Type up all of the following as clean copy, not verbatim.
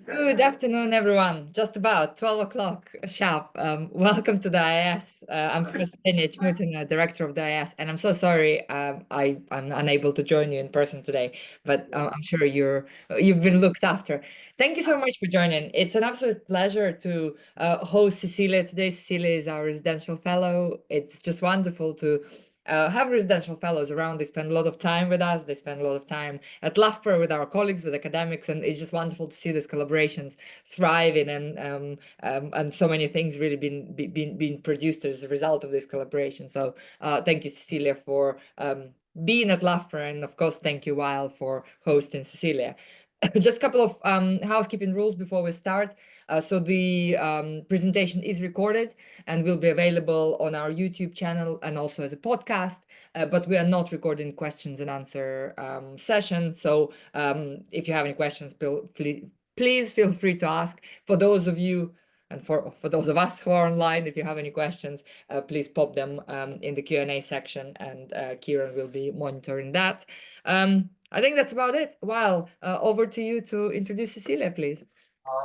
Good afternoon, everyone. Just about 12 o'clock sharp. Welcome to the IS. I'm Cecilia González, Director of the IS, and I'm so sorry I'm unable to join you in person today, but I'm sure you've been looked after. Thank you so much for joining. It's an absolute pleasure to host Cecilia today. Cecilia is our residential fellow. It's just wonderful to have residential fellows around. They spend a lot of time with us. They spend a lot of time at LAFPR with our colleagues, with academics, and it's just wonderful to see these collaborations thriving and so many things really being produced as a result of this collaboration. So thank you, Cecilia, for being at LAFPR, and of course, thank you, Weil, for hosting Cecilia. Just a couple of housekeeping rules before we start. So the presentation is recorded and will be available on our YouTube channel and also as a podcast, but we are not recording questions and answer session. So if you have any questions, please feel free to ask. For those of you and for those of us who are online, if you have any questions, please pop them in the Q&A section, and Kieran will be monitoring that. I think that's about it. Well, over to you to introduce Cecilia, please.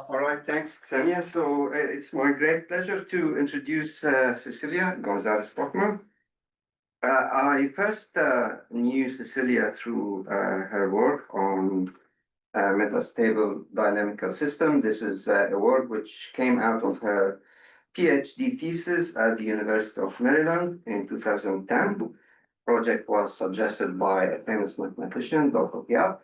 All right, thanks, Xenia. So it's my great pleasure to introduce Cecilia González Tokman. I first knew Cecilia through her work on metastable dynamical system. This is a work which came out of her PhD thesis at the University of Maryland in 2010. Project was suggested by a famous mathematician, Dr. Piat.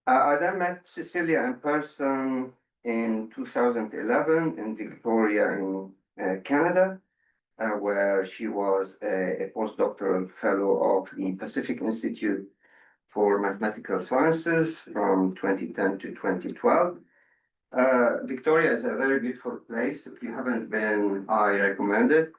I then met Cecilia in person in 2011 in Victoria in Canada, where she was a postdoctoral fellow of the Pacific Institute for Mathematical Sciences from 2010 to 2012. Victoria is a very beautiful place. If you haven't been, I recommend it.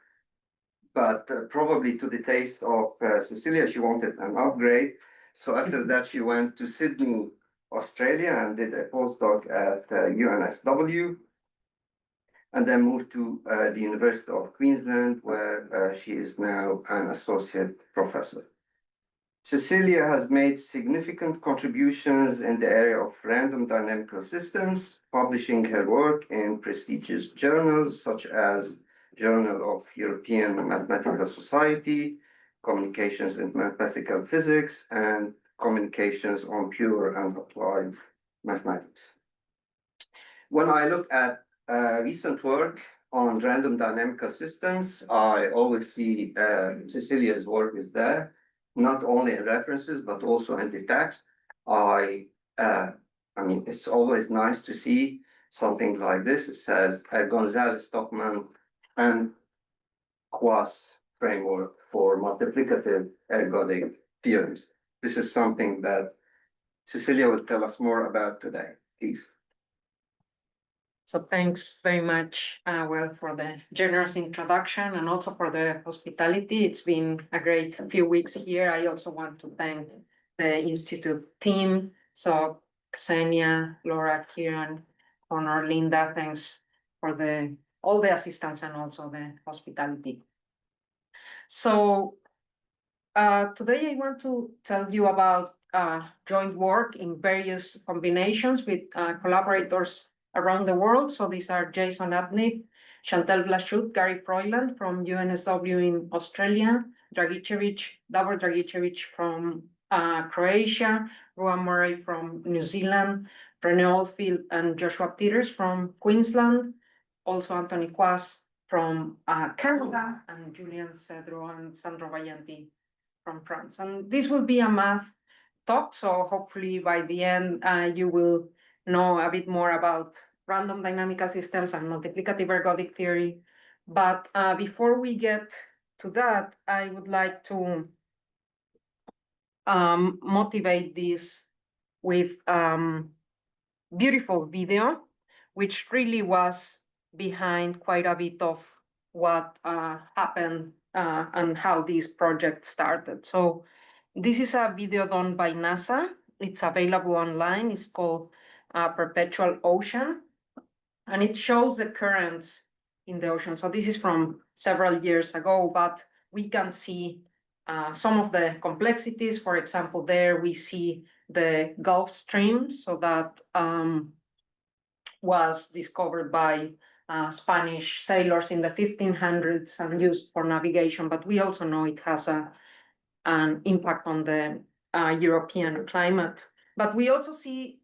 But probably to the taste of Cecilia, she wanted an upgrade. So after that, she went to Sydney, Australia, and did a postdoc at UNSW, and then moved to the University of Queensland, where she is now an associate professor. Cecilia has made significant contributions in the area of random dynamical systems, publishing her work in prestigious journals such as Journal of European Mathematical Society, Communications in Mathematical Physics, and Communications on Pure and Applied Mathematics. When I look at recent work on random dynamical systems, I always see Cecilia's work is there, not only in references, but also in the text. I mean, it's always nice to see something like this. It says González Tokman and Quas framework for multiplicative ergodic theorems. This is something that Cecilia will tell us more about today. Please. So thanks very much, Well, for the generous introduction and also for the hospitality. It's been a great few weeks here. I also want to thank the Institute team. So Xenia, Laura, Kieran, Connor, Linda, thanks for all the assistance and also the hospitality. So today I want to tell you about joint work in various combinations with collaborators around the world. So these are Jason Abney, Chantal Blachut, Gary Froyland from UNSW in Australia, Davor Dragicevic from Croatia, Ruan Murray from New Zealand, René Oldfield and Joshua Peters from Queensland, also Anthony Quas from Canada, and Julian Cedro and Sandro Vallanti from France. And this will be a math talk, so hopefully by the end you will know a bit more about random dynamical systems and multiplicative ergodic theory. But before we get to that, I would like to motivate this with beautiful video, which really was behind quite a bit of what happened and how this project started. So this is a video done by NASA. It's available online. It's called Perpetual Ocean, and it shows the currents in the ocean. So this is from several years ago, but we can see some of the complexities. For example, there we see the Gulf Stream. So that was discovered by Spanish sailors in the 1500s and used for navigation. But we also know it has an impact on the European climate. But we also see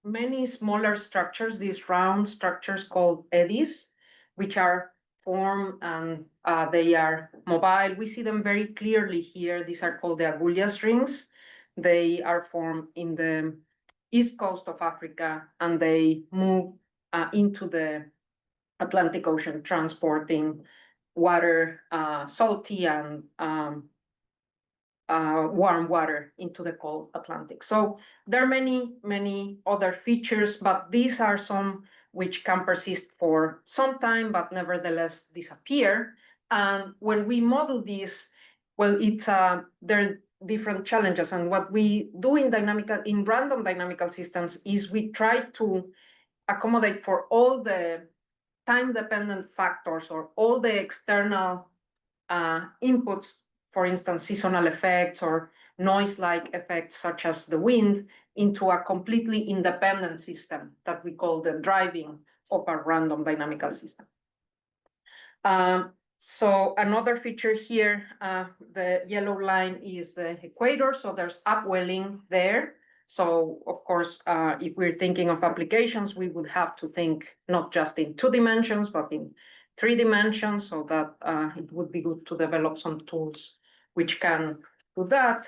many smaller structures, these round structures called eddies, which are formed and they are mobile. We see them very clearly here. These are called the Agulhas rings. They are formed in the east coast of Africa, and they move into the Atlantic Ocean, transporting water, salty and warm water into the cold Atlantic. So there are many other features, but these are some which can persist for some time, but nevertheless disappear. And when we model this, well, it's there are different challenges. And what we do in random dynamical systems is we try to accommodate for all the time-dependent factors or all the external inputs, for instance, seasonal effects or noise-like effects such as the wind, into a completely independent system that we call the driving of a random dynamical system. So another feature here, the yellow line is the equator, so there's upwelling there. So of course, if we're thinking of applications, we would have to think not just in 2 dimensions, but in 3 dimensions, so that it would be good to develop some tools which can do that.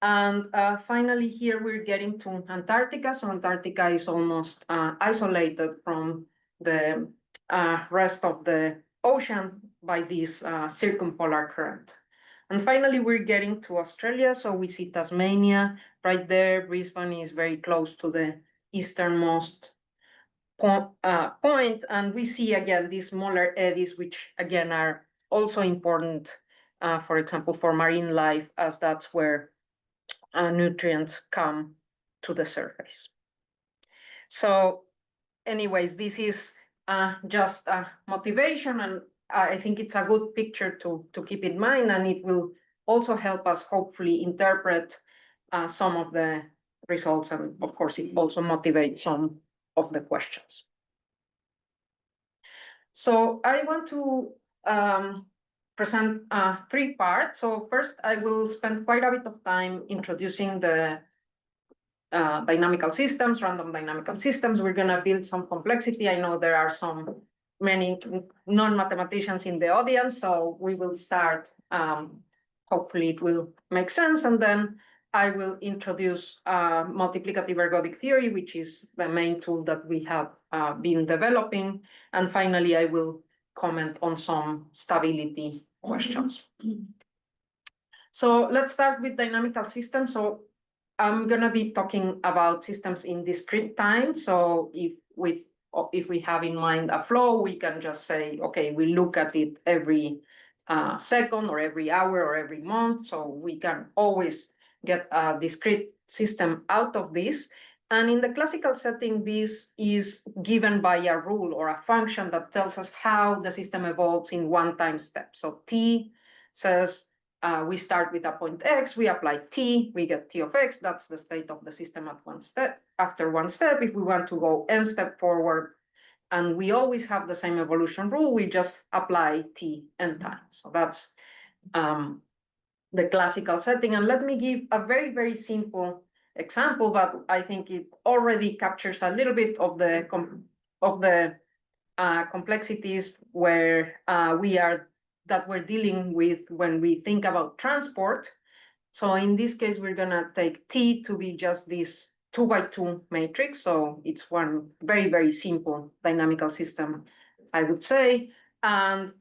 And finally, here we're getting to Antarctica. So Antarctica is almost isolated from the rest of the ocean by this circumpolar current. And finally, we're getting to Australia. So we see Tasmania right there. Brisbane is very close to the easternmost point. And we see again these smaller eddies, which again are also important, for example, for marine life, as that's where nutrients come to the surface. So anyways, this is just a motivation, and I think it's a good picture to keep in mind, and it will also help us hopefully interpret some of the results, and of course it also motivates some of the questions. So I want to present 3 parts. So first, I will spend quite a bit of time introducing the dynamical systems, random dynamical systems. We're going to build some complexity. I know there are many non-mathematicians in the audience, so we will start. Hopefully it will make sense, and then I will introduce multiplicative ergodic theory, which is the main tool that we have been developing. And finally, I will comment on some stability questions. So let's start with dynamical systems. So I'm going to be talking about systems in discrete time. So if we have in mind a flow, we can just say, okay, we look at it every second or every hour or every month. So we can always get a discrete system out of this. And in the classical setting, this is given by a rule or a function that tells us how the system evolves in one time step. So T says we start with a point X, we apply T, we get T of X. That's the state of the system at one step. After one step, if we want to go N step forward, and we always have the same evolution rule, we just apply T N times. So that's the classical setting. And let me give a very, very simple example, but I think it already captures a little bit of the complexities where we're dealing with when we think about transport. So in this case, we're going to take T to be just this 2x2 matrix. So it's one very, very simple dynamical system, I would say. And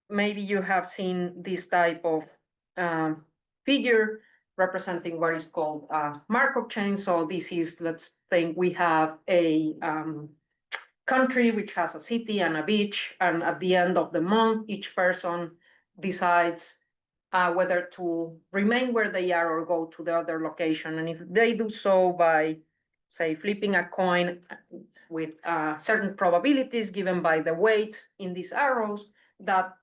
maybe you have seen this type of figure representing what is called a Markov chain. So this is, let's think we have a country which has a city and a beach, and at the end of the month, each person decides whether to remain where they are or go to the other location. And if they do so by, say, flipping a coin with certain probabilities given by the weights in these arrows, that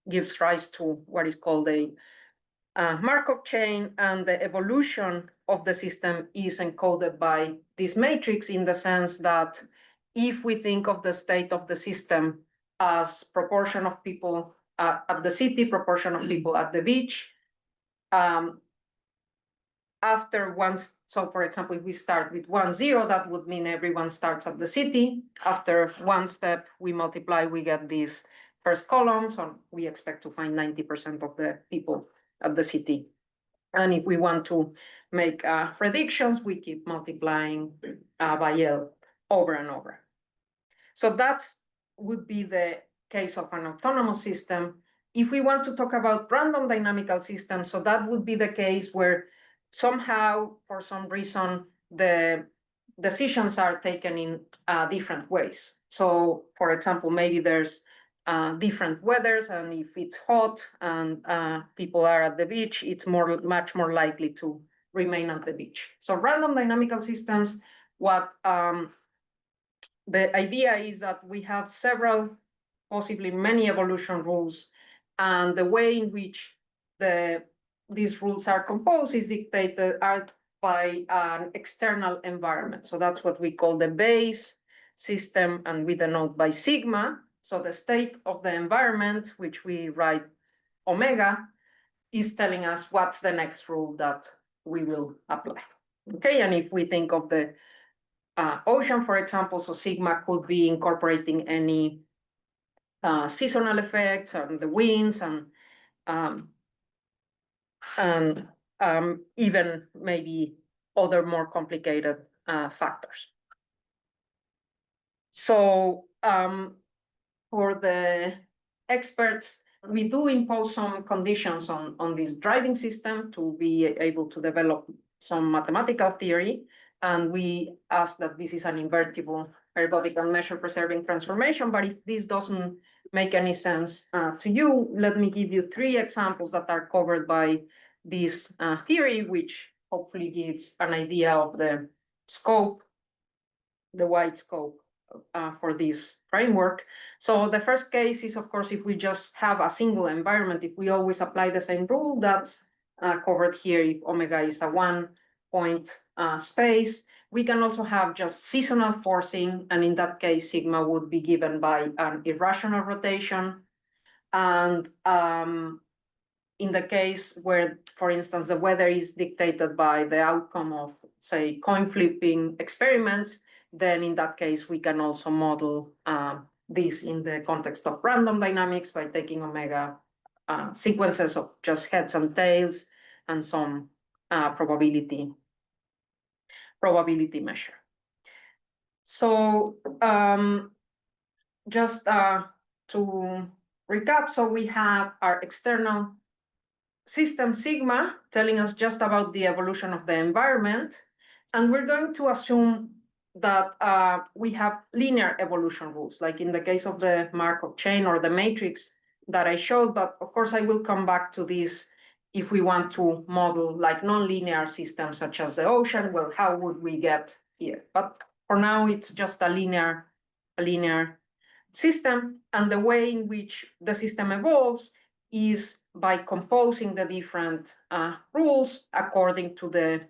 gives rise to what is called a Markov chain, and the evolution of the system is encoded by this matrix, in the sense that if we think of the state of the system as proportion of people at the city, proportion of people at the beach, after once, so for example, if we start with 1, 0, that would mean everyone starts at the city. After one step we multiply, we get these first columns, so we expect to find 90% of the people at the city. And if we want to make predictions, we keep multiplying by L over and over. So that would be the case of an autonomous system. If we want to talk about random dynamical systems, so that would be the case where somehow, for some reason, the decisions are taken in different ways. So, for example, maybe there's different weathers, and if it's hot and people are at the beach, it's much more likely to remain at the beach. So random dynamical systems, what the idea is that we have several, possibly many evolution rules, and the way in which these rules are composed is dictated by an external environment. So that's what we call the base system, and we denote by sigma. So the state of the environment, which we write omega, is telling us what's the next rule that we will apply. Okay, and if we think of the ocean, for example, so sigma could be incorporating any seasonal effects and the winds, and even maybe other more complicated factors. So for the experts, we do impose some conditions on this driving system to be able to develop some mathematical theory. And we ask that this is an invertible ergodic and measure preserving transformation. But if this doesn't make any sense to you, let me give you 3 examples that are covered by this theory, which hopefully gives an idea of the scope, the wide scope for this framework. So the first case is, of course, if we just have a single environment, if we always apply the same rule, that's covered here. If omega is a 1-point space, we can also have just seasonal forcing, and in that case, sigma would be given by an irrational rotation. And in the case where, for instance, the weather is dictated by the outcome of, say, coin flipping experiments, then in that case, we can also model this in the context of random dynamics by taking omega sequences of just heads and tails and some probability measure. So just to recap, so we have our external system sigma telling us just about the evolution of the environment, and we're going to assume that we have linear evolution rules, like in the case of the Markov chain or the matrix that I showed. But of course, I will come back to this if we want to model like nonlinear systems such as the ocean. Well, how would we get here? But for now, it's just a linear system, and the way in which the system evolves is by composing the different rules according to the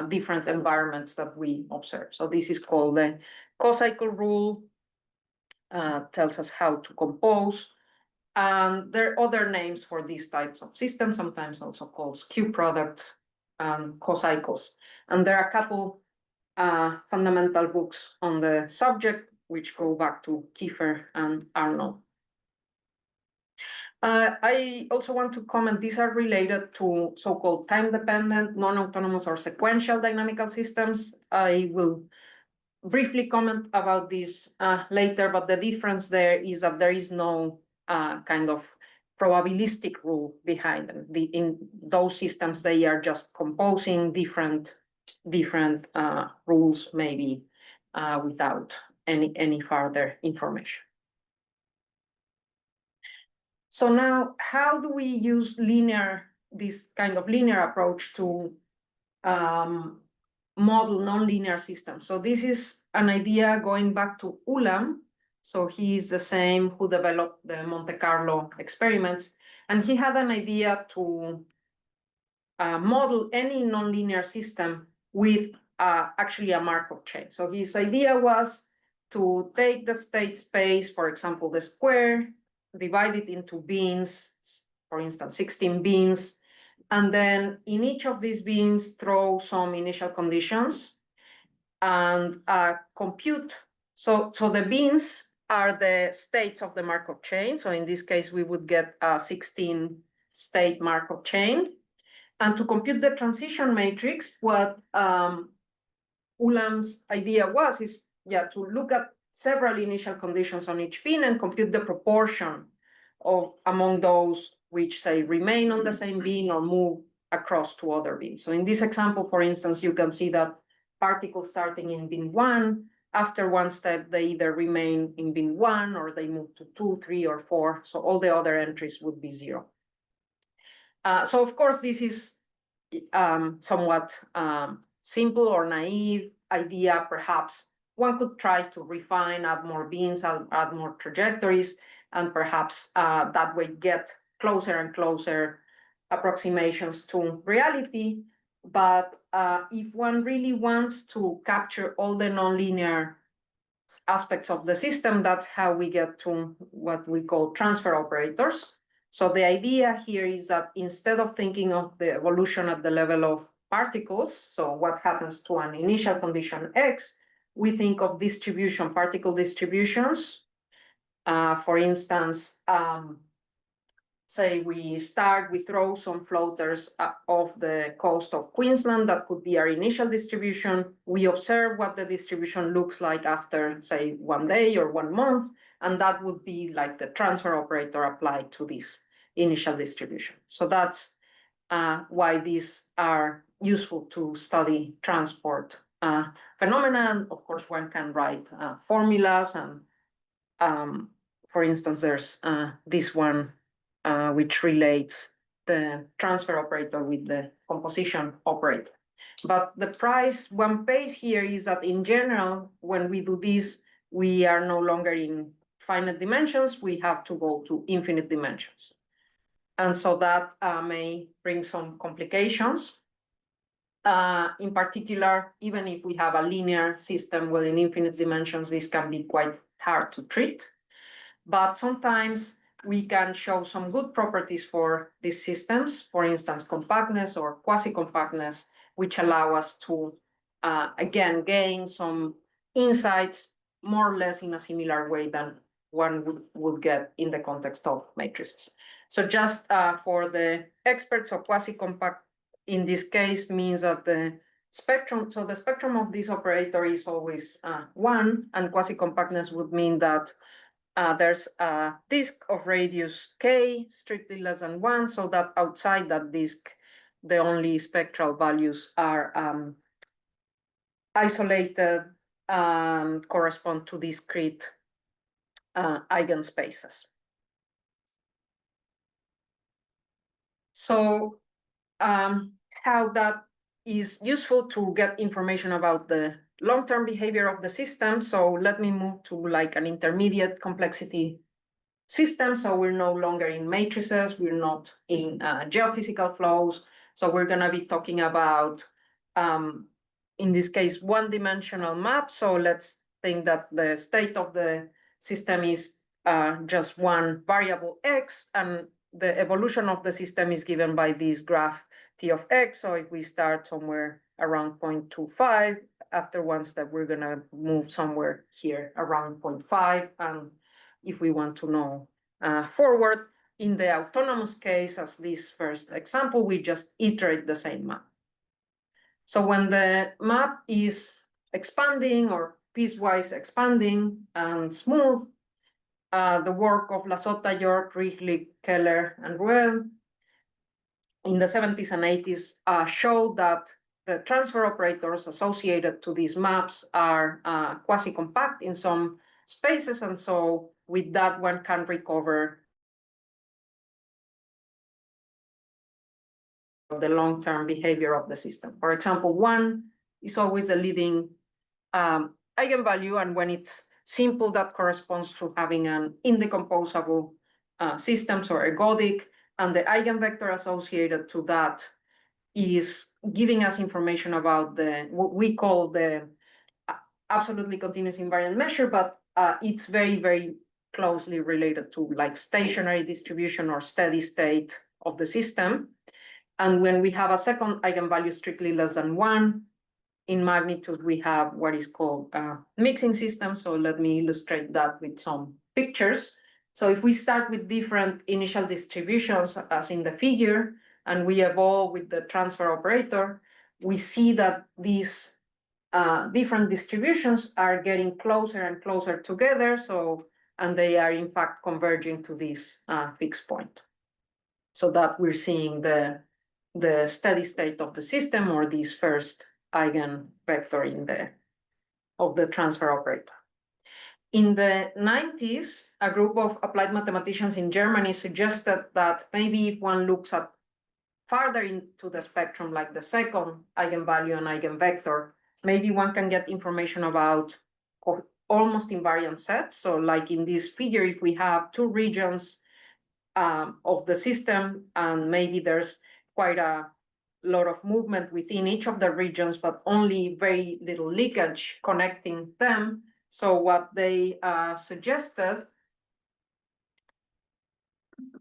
different environments that we observe. So this is called the co-cycle rule, tells us how to compose. And there are other names for these types of systems, sometimes also called Q-product co-cycles. And there are a couple fundamental books on the subject, which go back to Kiefer and Arnold. I also want to comment, these are related to so-called time-dependent, non-autonomous or sequential dynamical systems. I will briefly comment about this later, but the difference there is that there is no kind of probabilistic rule behind them. In those systems, they are just composing different rules, maybe without any further information. So now, how do we use this kind of linear approach to model nonlinear systems? So this is an idea going back to Ulam. So he is the same who developed the Monte Carlo experiments, and he had an idea to model any nonlinear system with actually a Markov chain. So his idea was to take the state space, for example, the square, divide it into bins, for instance, 16 bins, and then in each of these bins throw some initial conditions and compute. So the bins are the states of the Markov chain. So in this case, we would get a 16 state Markov chain. And to compute the transition matrix, what Ulam's idea is to look at several initial conditions on each bin and compute the proportion of among those which say remain on the same bin or move across to other bins. So in this example, for instance, you can see that particles starting in bin 1, after one step, they either remain in bin 1 or they move to 2, 3, or 4. So all the other entries would be 0. So of course, this is somewhat simple or naive idea. Perhaps one could try to refine, add more bins, add more trajectories, and perhaps that way get closer and closer approximations to reality. But if one really wants to capture all the nonlinear aspects of the system, that's how we get to what we call transfer operators. So the idea here is that instead of thinking of the evolution at the level of particles, so what happens to an initial condition X, we think of distribution, particle distributions. For instance, say we throw some floaters off the coast of Queensland. That could be our initial distribution. We observe what the distribution looks like after, say, 1 day or 1 month, and that would be like the transfer operator applied to this initial distribution. So that's why these are useful to study transport phenomena. Of course, one can write formulas, and for instance, there's this one which relates the transfer operator with the composition operator. But the price one pays here is that in general, when we do this, we are no longer in finite dimensions, we have to go to infinite dimensions. And so that may bring some complications. In particular, even if we have a linear system within infinite dimensions, this can be quite hard to treat. But sometimes we can show some good properties for these systems, for instance, compactness or quasi-compactness, which allow us to, again, gain some insights more or less in a similar way than one would get in the context of matrices. So just for the experts, so quasi-compact in this case means that the spectrum, so the spectrum of this operator is always 1, and quasi-compactness would mean that there's a disk of radius k strictly less than 1, so that outside that disk, the only spectral values are isolated, correspond to discrete eigenspaces. So how that is useful to get information about the long-term behavior of the system. So let me move to like an intermediate complexity system. So we're no longer in matrices, we're not in geophysical flows. So we're gonna be talking about, in this case, one-dimensional map. So let's think that the state of the system is just one variable x, and the evolution of the system is given by this graph T of x. So if we start somewhere around 0.25, after one step, we're gonna move somewhere here around 0.5. And if we want to know forward, in the autonomous case, as this first example, we just iterate the same map. So when the map is expanding or piecewise expanding and smooth, the work of Lasota, York, Wrigley, Keller, and Ruel in the 70s and 80s showed that the transfer operators associated to these maps are quasi-compact in some spaces, and so with that one can recover the long-term behavior of the system. For example, 1 is always a leading eigenvalue, and when it's simple, that corresponds to having an indecomposable systems or ergodic, and the eigenvector associated to that is giving us information about what we call the absolutely continuous invariant measure, but it's very, very closely related to like stationary distribution or steady state of the system. And when we have a second eigenvalue strictly less than 1 in magnitude, we have what is called a mixing system. So let me illustrate that with some pictures. So if we start with different initial distributions as in the figure, and we evolve with the transfer operator, we see that these different distributions are getting closer and closer together. And they are in fact converging to this fixed point. So that we're seeing the steady state of the system, or this first eigenvector of the transfer operator. In the 90s, a group of applied mathematicians in Germany suggested that maybe if one looks at farther into the spectrum, like the second eigenvalue and eigenvector, maybe one can get information about almost invariant sets. So like in this figure, if we have two regions of the system, and maybe there's quite a lot of movement within each of the regions, but only very little leakage connecting them. So what they suggested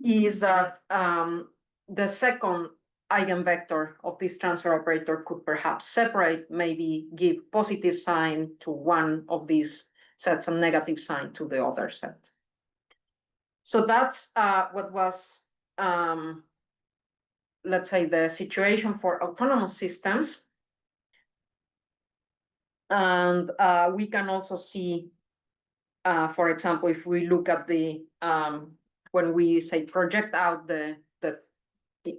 is that the second eigenvector of this transfer operator could perhaps separate, maybe give positive sign to one of these sets and negative sign to the other set. So that's what was, let's say, the situation for autonomous systems. And we can also see, for example, if we look at the, when we say project out the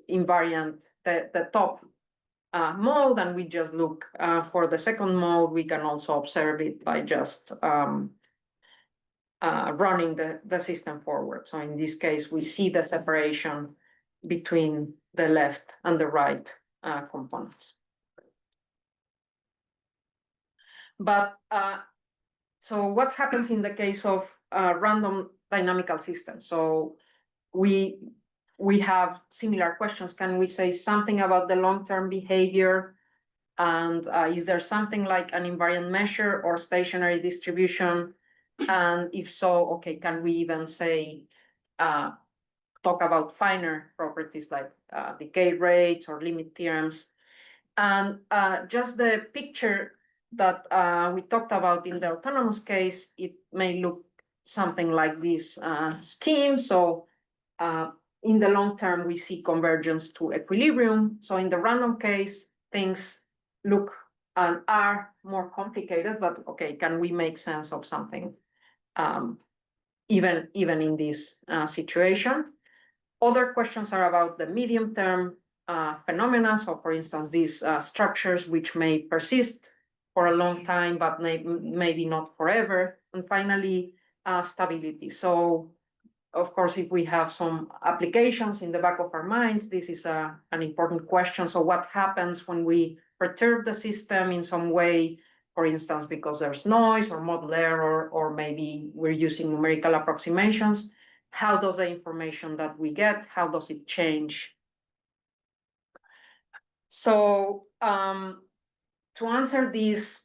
invariant, the top mode, and we just look for the second mode, we can also observe it by just running the system forward. So in this case, we see the separation between the left and the right components. But so what happens in the case of random dynamical systems? So we have similar questions. Can we say something about the long-term behavior? And is there something like an invariant measure or stationary distribution? And if so, okay, can we even say, talk about finer properties like decay rates or limit theorems? And just the picture that we talked about in the autonomous case, it may look something like this scheme. So in the long term, we see convergence to equilibrium. So in the random case, things look and are more complicated, but okay, can we make sense of something even in this situation? Other questions are about the medium term phenomena. So for instance, these structures which may persist for a long time, but maybe not forever. And finally, stability. So of course, if we have some applications in the back of our minds, this is an important question. So what happens when we perturb the system in some way, for instance, because there's noise or model error, or maybe we're using numerical approximations? How does the information that we get, how does it change? So to answer this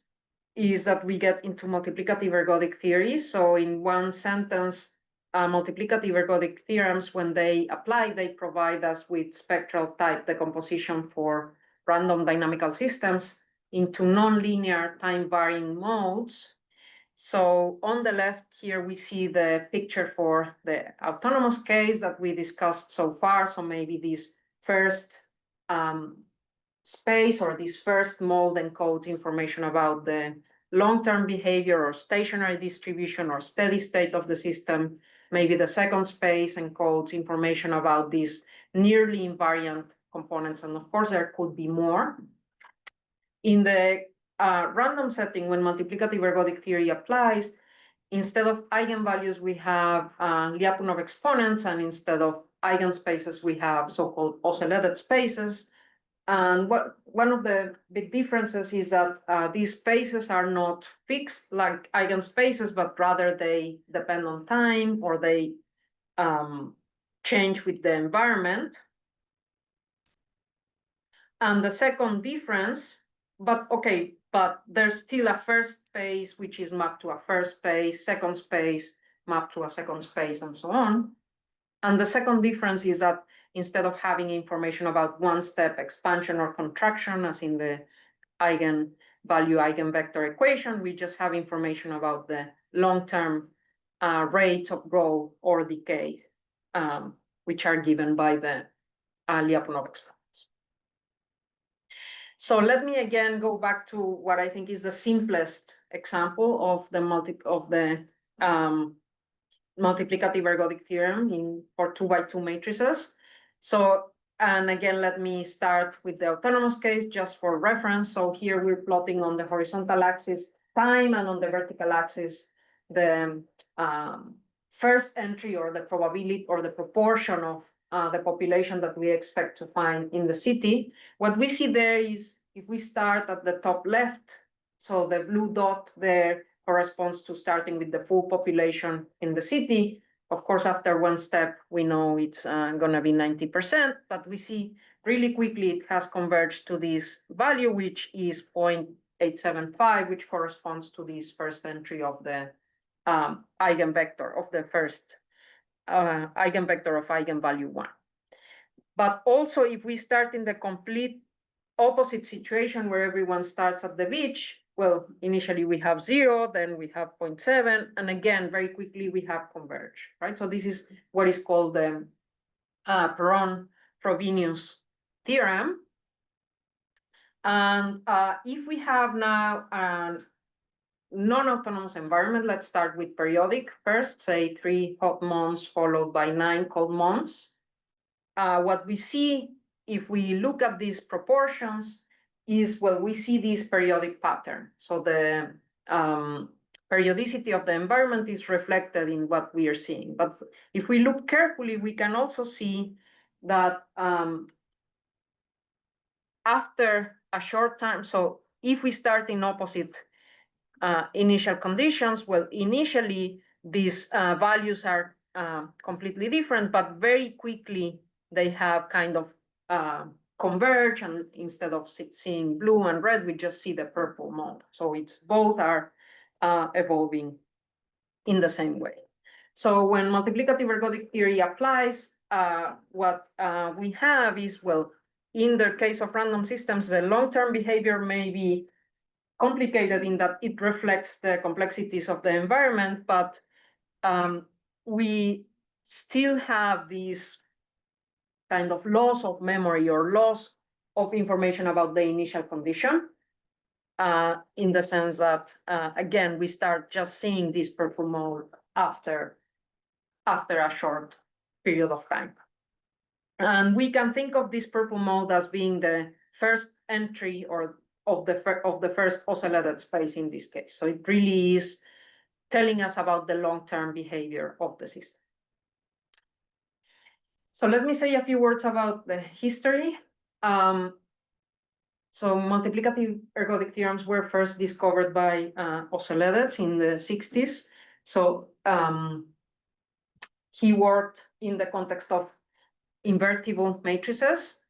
is that we get into multiplicative ergodic theory. So in one sentence, multiplicative ergodic theorems, when they apply, they provide us with spectral type decomposition for random dynamical systems into nonlinear time-varying modes. So on the left here, we see the picture for the autonomous case that we discussed so far. So maybe this first space or this first mode encodes information about the long-term behavior or stationary distribution or steady state of the system. Maybe the second space encodes information about these nearly invariant components. And of course, there could be more. In the random setting, when multiplicative ergodic theory applies, instead of eigenvalues, we have Lyapunov exponents, and instead of eigenspaces, we have so-called ocellated spaces. And one of the big differences is that these spaces are not fixed like eigenspaces, but rather they depend on time, or they change with the environment. And the second difference, but there's still a first space which is mapped to a first space, second space mapped to a second space, and so on. And the second difference is that instead of having information about one-step expansion or contraction, as in the eigenvalue eigenvector equation, we just have information about the long-term rates of growth or decay, which are given by the Lyapunov experiments. So let me again go back to what I think is the simplest example of the multiplicative ergodic theorem for 2x2 matrices. So, and again, let me start with the autonomous case just for reference. So here we're plotting on the horizontal axis time, and on the vertical axis the first entry, or the probability or the proportion of the population that we expect to find in the city. What we see there is, if we start at the top left, so the blue dot there corresponds to starting with the full population in the city. Of course, after one step, we know it's going to be 90%, but we see really quickly it has converged to this value, which is 0.875, which corresponds to this first entry of the eigenvector of the first eigenvector of eigenvalue 1. But also, if we start in the complete opposite situation where everyone starts at the beach, well, initially we have 0, then we have 0.7, and again, very quickly we have converge, right? So this is what is called the Perron-Frobenius theorem. And if we have now a non-autonomous environment, let's start with periodic first, say 3 hot months followed by 9 cold months. What we see, if we look at these proportions, is, well, we see this periodic pattern. So the periodicity of the environment is reflected in what we are seeing. But if we look carefully, we can also see that after a short time, so if we start in opposite initial conditions, well, initially these values are completely different, but very quickly they have kind of converge, and instead of seeing blue and red, we just see the purple mode. So it's both are evolving in the same way. So when multiplicative ergodic theory applies, what we have is, well, in the case of random systems, the long-term behavior may be complicated in that it reflects the complexities of the environment, but we still have these kind of loss of memory or loss of information about the initial condition, in the sense that, again, we start just seeing this purple mode after a short period of time. And we can think of this purple mode as being the first entry or of the first oscillated space in this case. So it really is telling us about the long-term behavior of the system. So let me say a few words about the history. So multiplicative ergodic theorems were first discovered by Oceanic in the 60s. So he worked in the context of invertible matrices.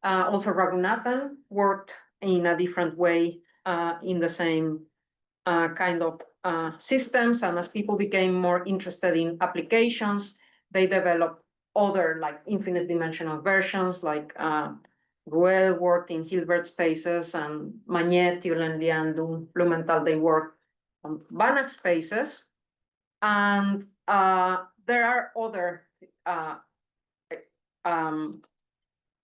Also Raghunathan worked in a different way in the same kind of systems. And as people became more interested in applications, they developed other like infinite dimensional versions, like Ruel worked in Hilbert spaces, and Magnet, Thielen, Lian, Blumenthal, they worked on Banach spaces. And there are other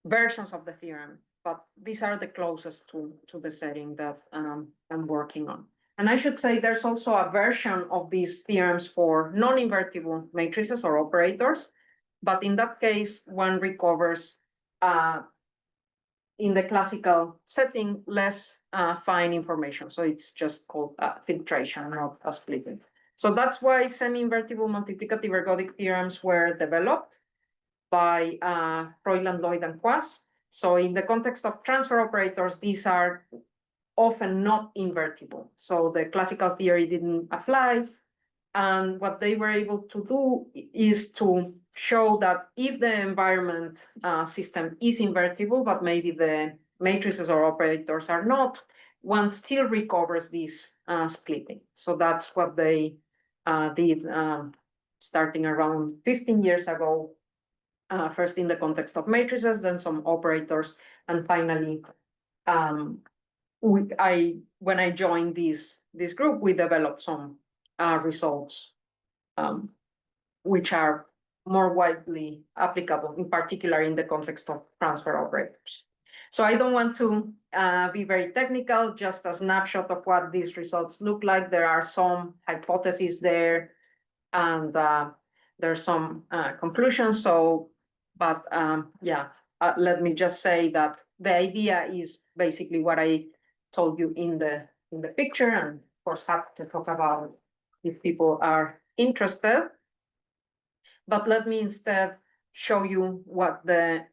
versions of the theorem, but these are the closest to the setting that I'm working on. And I should say there's also a version of these theorems for non-invertible matrices or operators, but in that case, one recovers in the classical setting less fine information. So it's just called filtration, not a splitting. So that's why semi-invertible multiplicative ergodic theorems were developed by Royland, Lloyd, and Quast. So in the context of transfer operators, these are often not invertible. So the classical theory didn't apply. And what they were able to do is to show that if the environment system is invertible, but maybe the matrices or operators are not, one still recovers this splitting. So that's what they did starting around 15 years ago, first in the context of matrices, then some operators, and finally, when I joined this group, we developed some results which are more widely applicable, in particular in the context of transfer operators. So I don't want to be very technical, just a snapshot of what these results look like. There are some hypotheses there, and there's some conclusions. So, but let me just say that the idea is basically what I told you in the picture, and of course happy to talk about if people are interested. But let me instead show you what the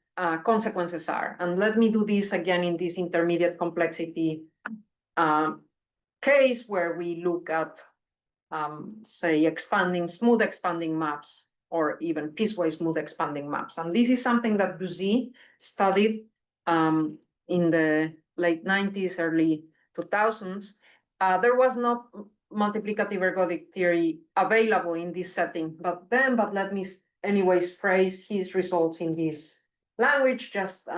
consequences are. And let me do this again in this intermediate complexity case where we look at, say, smooth expanding maps, or even piecewise smooth expanding maps. And this is something that Buzy studied in the late 90s, early 2000s. There was not multiplicative ergodic theory available in this setting, but let me anyways phrase his results in this language just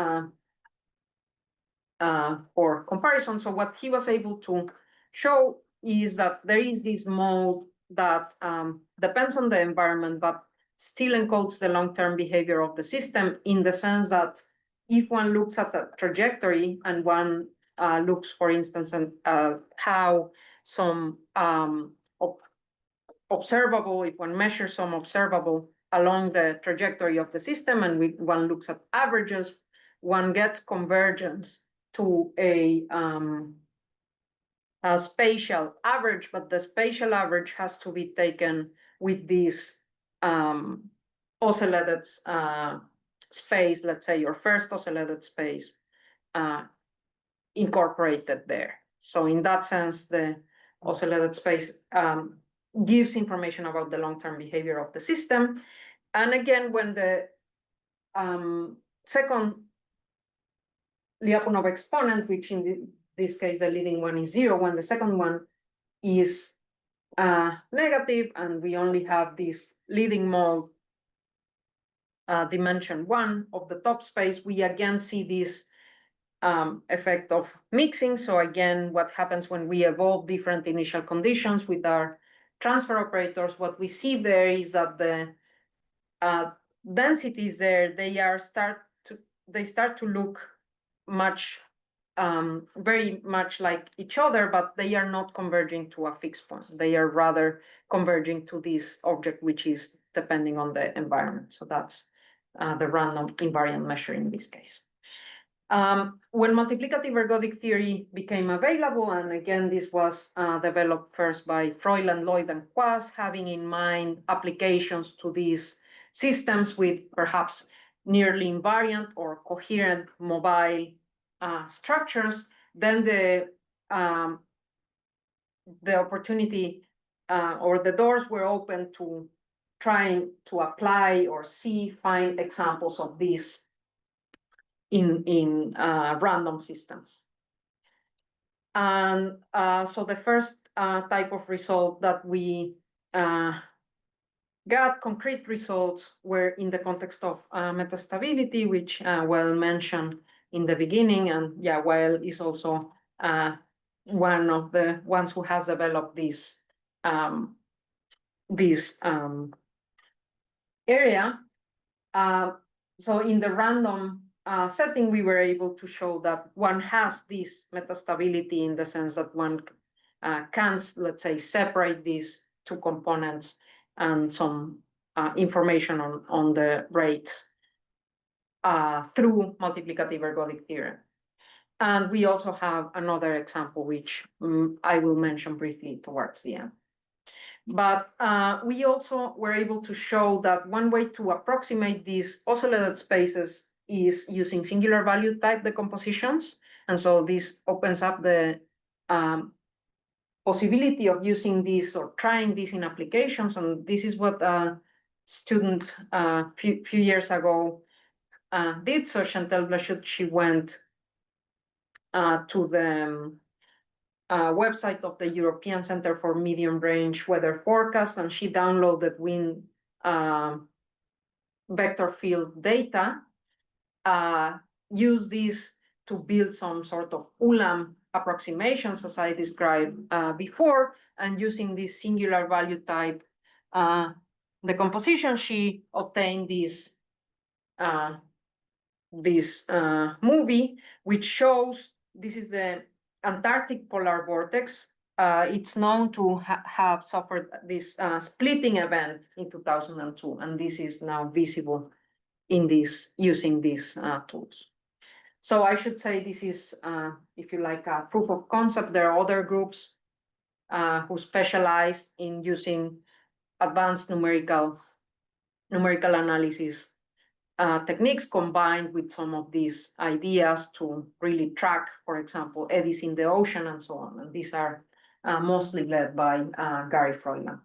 for comparison. So what he was able to show is that there is this mode that depends on the environment, but still encodes the long-term behavior of the system, in the sense that if one looks at the trajectory and one looks, for instance, at how some observable, if one measures some observable along the trajectory of the system, and one looks at averages, one gets convergence to a spatial average, but the spatial average has to be taken with this ocellated space, let's say your first ocellated space, incorporated there. So in that sense, the ocellated space gives information about the long-term behavior of the system. And again, when the second Lyapunov exponent, which in this case the leading one is 0, when the second one is negative and we only have this leading mode dimension 1 of the top space, we again see this effect of mixing. So again, what happens when we evolve different initial conditions with our transfer operators, what we see there is that the densities there, they start to look much very much like each other, but they are not converging to a fixed point. They are rather converging to this object, which is depending on the environment. So that's the random invariant measure in this case. When multiplicative ergodic theory became available, and again, this was developed first by Froiland, Lloyd, and Quast, having in mind applications to these systems with perhaps nearly invariant or coherent mobile structures, then the opportunity or the doors were open to trying to apply or find examples of this in random systems. And so the first type of result that we got concrete results were in the context of metastability, which Wael mentioned in the beginning. And yeah, Wael is also one of the ones who has developed this area. So in the random setting, we were able to show that one has this metastability in the sense that one can, let's say, separate these two components and some information on the rates through multiplicative ergodic theorem. And we also have another example, which I will mention briefly towards the end. But we also were able to show that one way to approximate these ocellated spaces is using singular value type decompositions. And so this opens up the possibility of using this or trying this in applications. And this is what a student few years ago did. So Chantal Blachut, she went to the website of the European Center for Medium Range Weather Forecast, and she downloaded wind vector field data, use this to build some sort of ULAM approximations, as I described before, and using this singular value type decomposition, she obtained this movie, which shows this is the Antarctic polar vortex. It's known to have suffered this splitting event in 2002, and this is now visible in this using these tools. So I should say this is, if you like, a proof of concept. There are other groups who specialize in using advanced numerical analysis techniques combined with some of these ideas to really track, for example, eddies in the ocean and so on. And these are mostly led by Gary Froylan.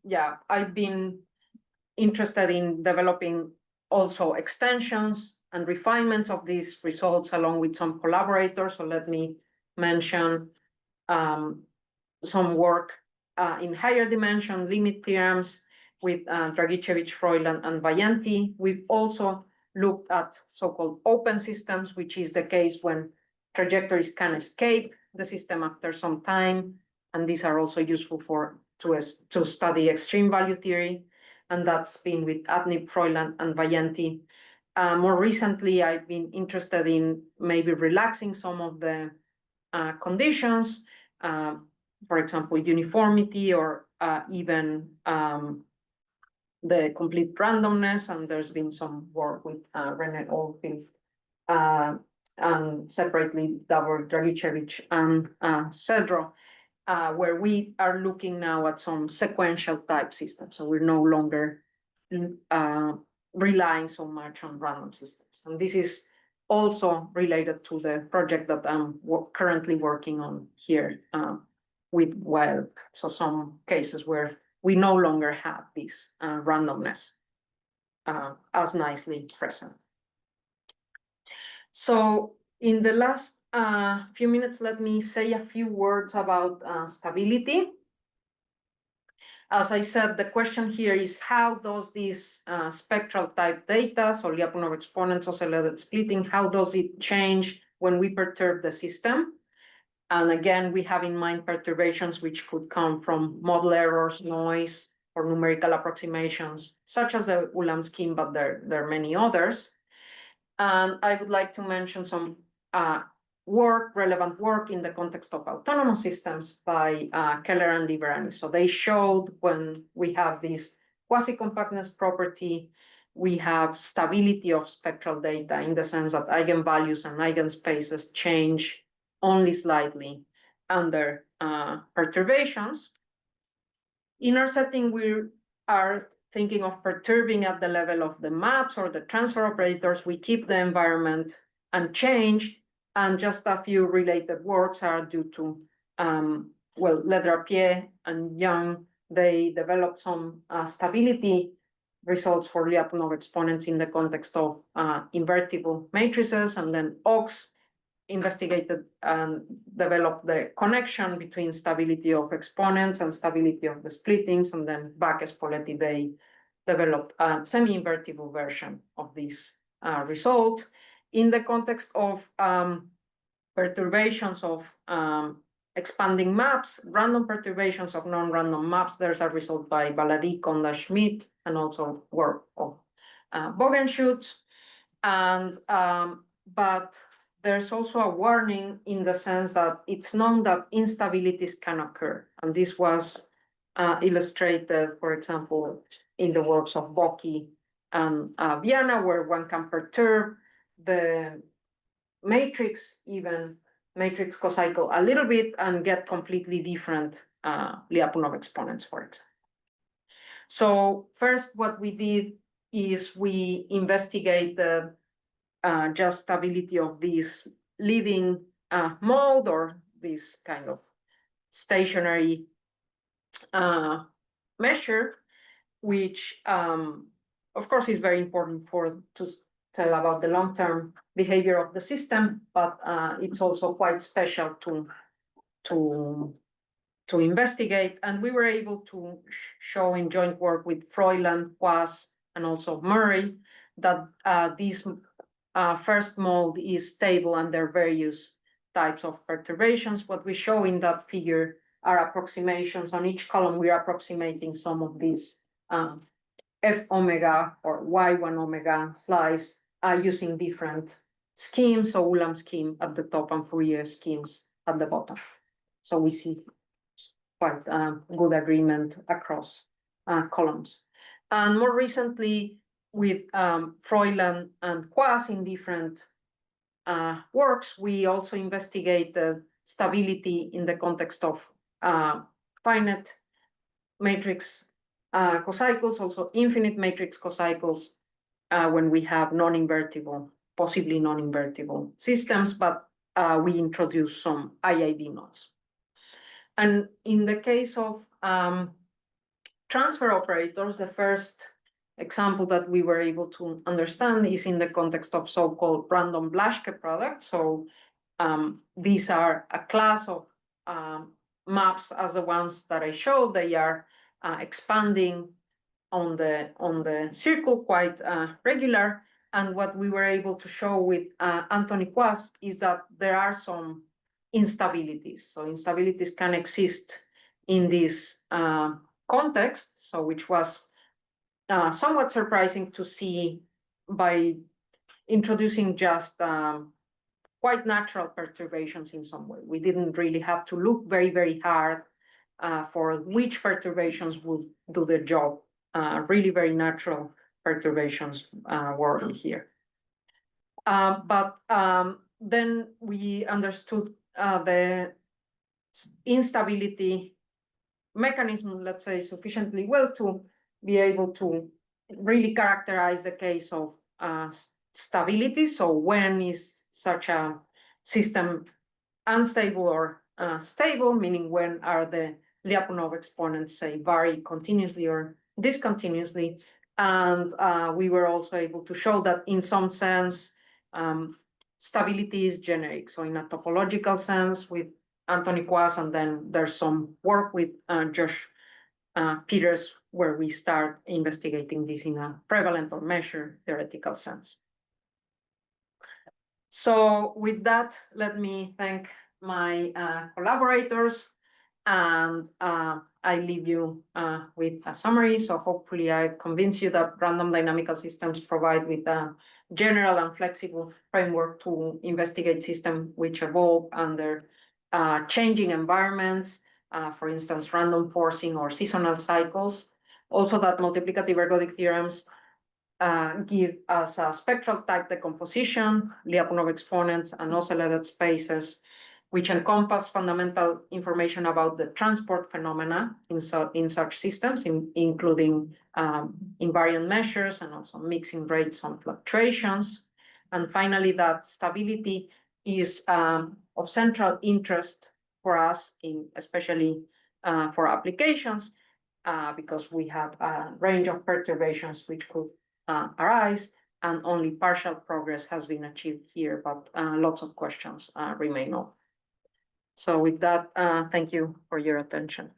Yeah, I've been interested in developing also extensions and refinements of these results along with some collaborators. So let me mention some work in higher dimension limit theorems with Dragicevic, Froylan, and Vajanti. We've also looked at so-called open systems, which is the case when trajectories can escape the system after some time. And these are also useful to study extreme value theory. And that's been with Adnip, Froylan, and Vajanti. More recently, I've been interested in maybe relaxing some of the conditions, for example, uniformity or even the complete randomness. And there's been some work with René Oldfield and separately Davor Dragicevic and Cedro, where we are looking now at some sequential type systems. So we're no longer relying so much on random systems. And this is also related to the project that I'm currently working on here with wild. So some cases where we no longer have this randomness as nicely present. So in the last few minutes, let me say a few words about stability. As I said, the question here is how does this spectral type data, so Lyapunov exponents, oscillated splitting, how does it change when we perturb the system? And again, we have in mind perturbations which could come from model errors, noise, or numerical approximations, such as the Ulam scheme, but there are many others. And I would like to mention some relevant work in the context of autonomous systems by Keller and Liberani. So they showed when we have this quasi-compactness property, we have stability of spectral data in the sense that eigenvalues and eigenspaces change only slightly under perturbations. In our setting, we are thinking of perturbing at the level of the maps or the transfer operators. We keep the environment unchanged, and just a few related works are due to, Ledrapier and Young. They developed some stability results for Lyapunov exponents in the context of invertible matrices, and then Ox investigated and developed the connection between stability of exponents and stability of the splittings, and then Bacchus Poletti, they developed a semi-invertible version of this result. In the context of perturbations of expanding maps, random perturbations of non-random maps, there's a result by Baladi, Konda, Schmidt, and also work of Bogenschut. And but there's also a warning in the sense that it's known that instabilities can occur. And this was illustrated, for example, in the works of Bocchi and Viana, where one can perturb the matrix, even matrix cocycle a little bit, and get completely different Lyapunov exponents, for example. So first, what we did is we investigated just stability of this leading mode, or this kind of stationary measure, which of course is very important tell about the long-term behavior of the system, but it's also quite special to investigate. And we were able to show in joint work with Froilan, Quas, and also Murray that this first mode is stable under various types of perturbations. What we show in that figure are approximations. On each column, we're approximating some of these F omega or Y1 omega slice using different schemes, so Ulam scheme at the top and Fourier schemes at the bottom. So we see quite good agreement across columns. And more recently, with Froilan and Quas in different works, we also investigate the stability in the context of finite matrix cocycles, also infinite matrix cocycles, when we have non-invertible, possibly non-invertible systems, but we introduce some IIB nodes. And in the case of transfer operators, the first example that we were able to understand is in the context of so-called random Blaschke products. So these are a class of maps as the ones that I showed. They are expanding on the circle quite regular. And what we were able to show with Anthony Quas is that there are some instabilities. So instabilities can exist in this context, so which was somewhat surprising to see by introducing just quite natural perturbations in some way. We didn't really have to look very, very hard for which perturbations would do the job. Really very natural perturbations were here. But then we understood the instability mechanism, let's say, sufficiently well to be able to really characterize the case of stability. So when is such a system unstable or stable, meaning when are the Lyapunov exponents, say, vary continuously or discontinuously. And we were also able to show that in some sense, stability is generic. So in a topological sense with Anthony Quas, and then there's some work with Josh Peters, where we start investigating this in a prevalent or measured theoretical sense. So with that, let me thank my collaborators, and I leave you with a summary. So hopefully I've convinced you that random dynamical systems provide with a general and flexible framework to investigate systems which evolve under changing environments, for instance, random forcing or seasonal cycles. Also that multiplicative ergodic theorems give us a spectral type decomposition, Lyapunov exponents, and oscillated spaces, which encompass fundamental information about the transport phenomena in such systems, including invariant measures and also mixing rates on fluctuations. And finally, that stability is of central interest for us, especially for applications, because we have a range of perturbations which could arise, and only partial progress has been achieved here, but lots of questions remain open. So with that, thank you for your attention.